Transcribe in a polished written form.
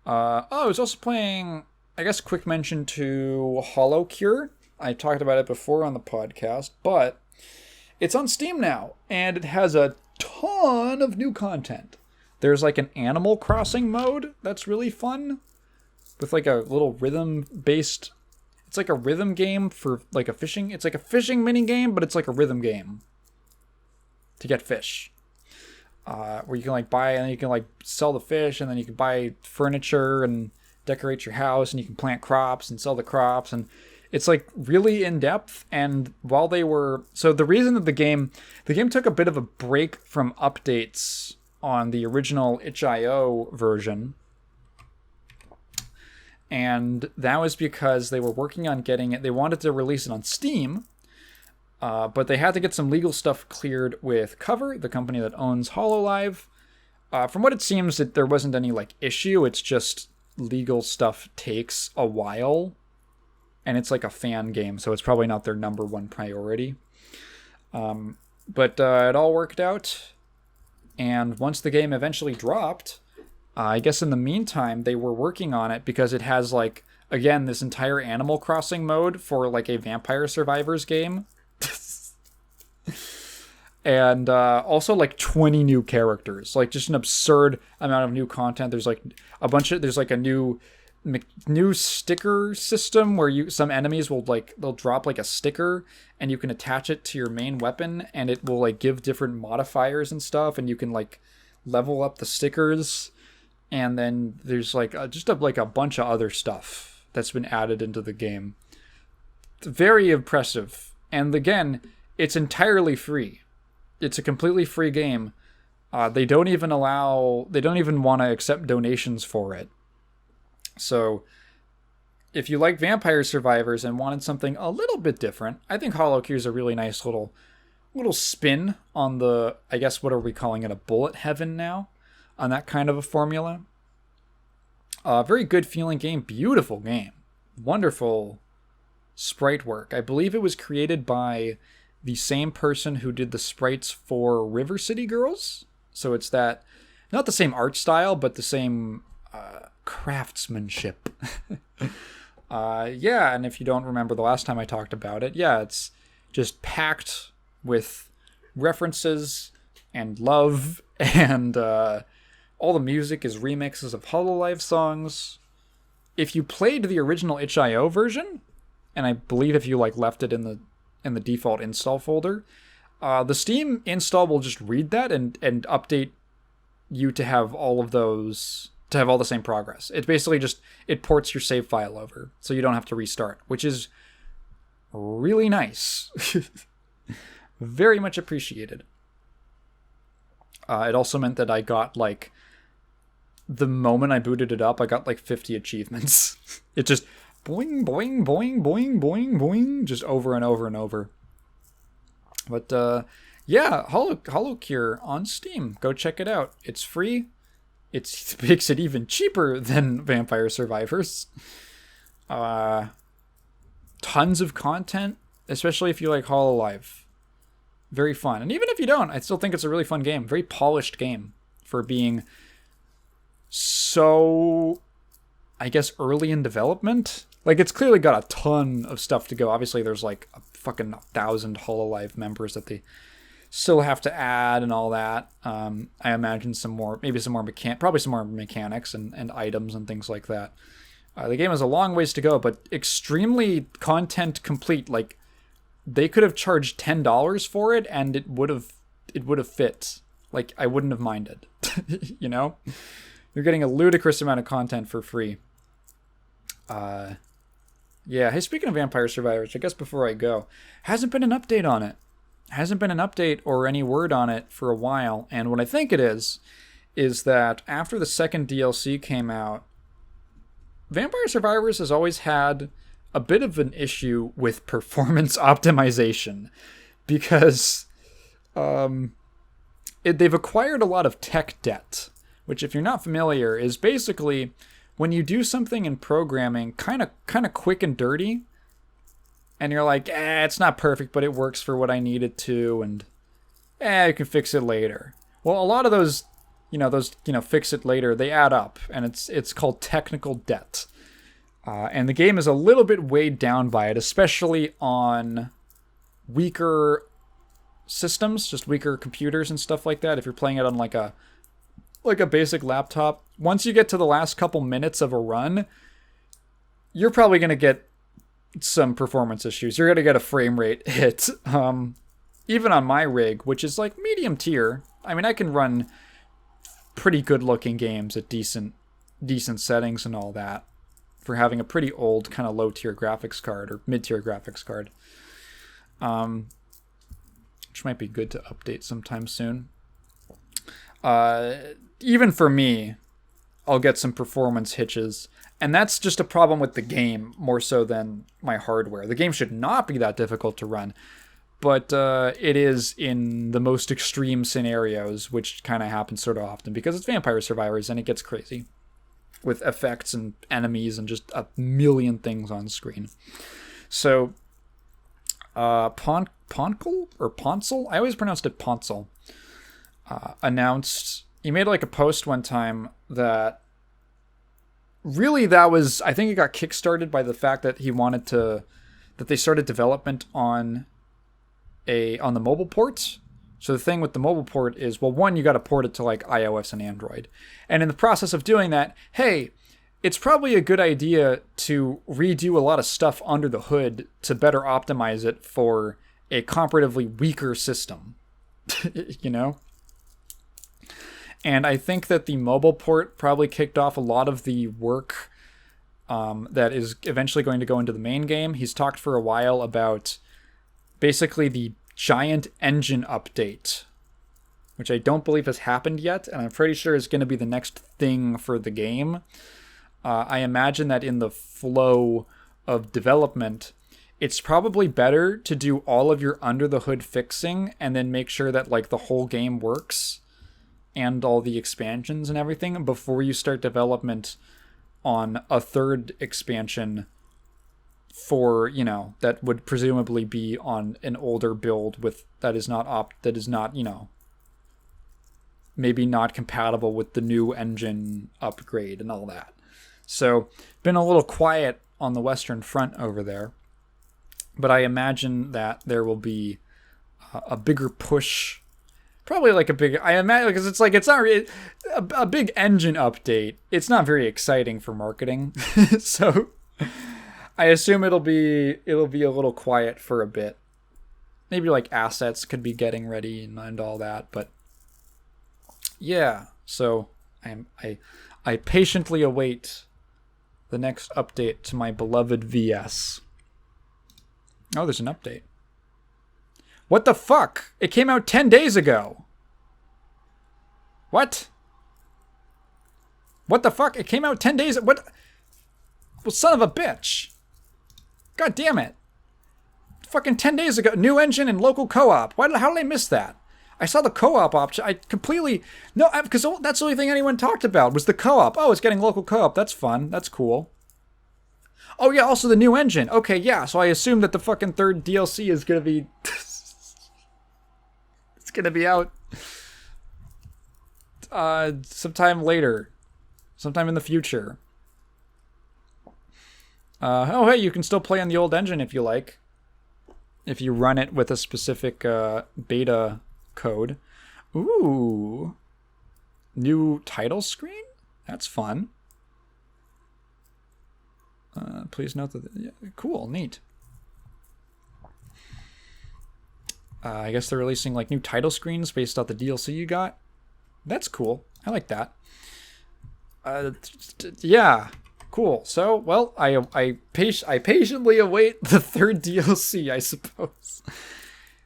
I was also playing, I guess, quick mention to Holocure. I talked about it before on the podcast, but it's on Steam now, and it has a ton of new content. There's like an Animal Crossing mode that's really fun, with like a little rhythm-based... It's like a rhythm game for like a fishing... It's like a fishing mini game, but it's like a rhythm game to get fish. Where you can like buy and then you can like sell the fish, and then you can buy furniture and decorate your house, and you can plant crops and sell the crops, and it's like really in depth. And while they were... So the reason that the game took a bit of a break from updates on the original itch.io version, and that was because they were working on getting it. They wanted to release it on Steam, but they had to get some legal stuff cleared with Cover, the company that owns Hololive. From what it seems, there wasn't any like issue. It's just legal stuff takes a while, and it's like a fan game, so it's probably not their number one priority. But it all worked out, and once the game eventually dropped, I guess in the meantime, they were working on it because it has, like, again, this entire Animal Crossing mode for, like, a Vampire Survivors game. And also, like, 20 new characters. Like, just an absurd amount of new content. There's, like, there's, like, a new sticker system where some enemies will, like, they'll drop, like, a sticker, and you can attach it to your main weapon, and it will, like, give different modifiers and stuff, and you can, like, level up the stickers. And then there's like just a bunch of other stuff that's been added into the game. It's very impressive. And again, it's entirely free. It's a completely free game. They don't even want to accept donations for it. So if you like Vampire Survivors and wanted something a little bit different, I think Holocure is a really nice little spin on the, I guess, what are we calling it? A bullet heaven now? On that kind of a formula. Very good feeling game. Beautiful game. Wonderful sprite work. I believe it was created by the same person who did the sprites for River City Girls. So it's that, not the same art style, but the same craftsmanship. Yeah, and if you don't remember the last time I talked about it, yeah, it's just packed with references and love, and all the music is remixes of Hololive songs. If you played the original itch.io version, and I believe if you like left it in the default install folder, the Steam install will just read that and update you to have all of those, to have all the same progress. It's basically just, it ports your save file over, so you don't have to restart, which is really nice. Very much appreciated. It also meant that I got like, the moment I booted it up, I got like 50 achievements. It just boing, boing, boing, boing, boing, boing, just over and over and over. But yeah, Holocure on Steam. Go check it out. It's free. It makes it even cheaper than Vampire Survivors. Tons of content, especially if you like Hololive. Very fun. And even if you don't, I still think it's a really fun game. Very polished game for being so, I guess, early in development. Like, it's clearly got a ton of stuff to go. Obviously, there's like a fucking 1,000 Hololive members that they still have to add and all that. I imagine probably some more mechanics and items and things like that. The game has a long ways to go, but extremely content complete. Like, they could have charged $10 for it, and it would have fit. Like, I wouldn't have minded. You know? You're getting a ludicrous amount of content for free. Yeah, hey, speaking of Vampire Survivors, I guess before I go, hasn't been an update on it. Hasn't been an update or any word on it for a while, and what I think it is that after the second DLC came out, Vampire Survivors has always had a bit of an issue with performance optimization, because they've acquired a lot of tech debt, which, if you're not familiar, is basically when you do something in programming kind of quick and dirty, and you're like, it's not perfect, but it works for what I need it to, and you can fix it later. Well, a lot of those those, fix it later, they add up, and it's called technical debt. And the game is a little bit weighed down by it, especially on weaker systems, just weaker computers and stuff like that. If you're playing it on like a basic laptop, once you get to the last couple minutes of a run, you're probably going to get some performance issues. You're going to get a frame rate hit. Even on my rig, which is like medium tier, I mean, I can run pretty good looking games at decent settings and all that for having a pretty old kind of low tier graphics card or mid tier graphics card. Which might be good to update sometime soon. Even for me, I'll get some performance hitches. And that's just a problem with the game more so than my hardware. The game should not be that difficult to run. But it is in the most extreme scenarios, which kind of happens sort of often because it's Vampire Survivors and it gets crazy with effects and enemies and just a million things on screen. So, Poncel? I always pronounced it Poncel. Announced, he made like a post one time that really I think it got kickstarted by the fact that that they started development on the mobile ports. So the thing with the mobile port is, well, one, you got to port it to like iOS and Android. And in the process of doing that, hey, it's probably a good idea to redo a lot of stuff under the hood to better optimize it for a comparatively weaker system. And I think that the mobile port probably kicked off a lot of the work that is eventually going to go into the main game. He's talked for a while about basically the giant engine update, which I don't believe has happened yet, and I'm pretty sure is going to be the next thing for the game. I imagine that in the flow of development, it's probably better to do all of your under the hood fixing and then make sure that like the whole game works and all the expansions and everything before you start development on a third expansion for, that would presumably be on an older build that is not, maybe not compatible with the new engine upgrade and all that. So, been a little quiet on the Western Front over there, but I imagine that there will be a bigger push. Probably like I imagine, because it's not really a big engine update. It's not very exciting for marketing. So I assume it'll be a little quiet for a bit. Maybe like assets could be getting ready and all that, but yeah. So I patiently await the next update to my beloved VS. Oh, there's an update. What the fuck? It came out 10 days ago. What? What the fuck? It came out 10 days. What? Well, son of a bitch. God damn it. Fucking 10 days ago. New engine and local co-op. How did I miss that? I saw the co-op option. Because that's the only thing anyone talked about was the co-op. Oh, it's getting local co-op. That's fun. That's cool. Oh, yeah, also the new engine. Okay, yeah, so I assume that the fucking third DLC is going to be... it's going to be out sometime later. Sometime in the future. Hey, you can still play on the old engine if you like. If you run it with a specific beta code. Ooh. New title screen? That's fun. Please note that... Yeah, cool, neat. I guess they're releasing like new title screens based off the DLC you got. That's cool. I like that. Yeah, cool. So, well, I patiently await the third DLC, I suppose.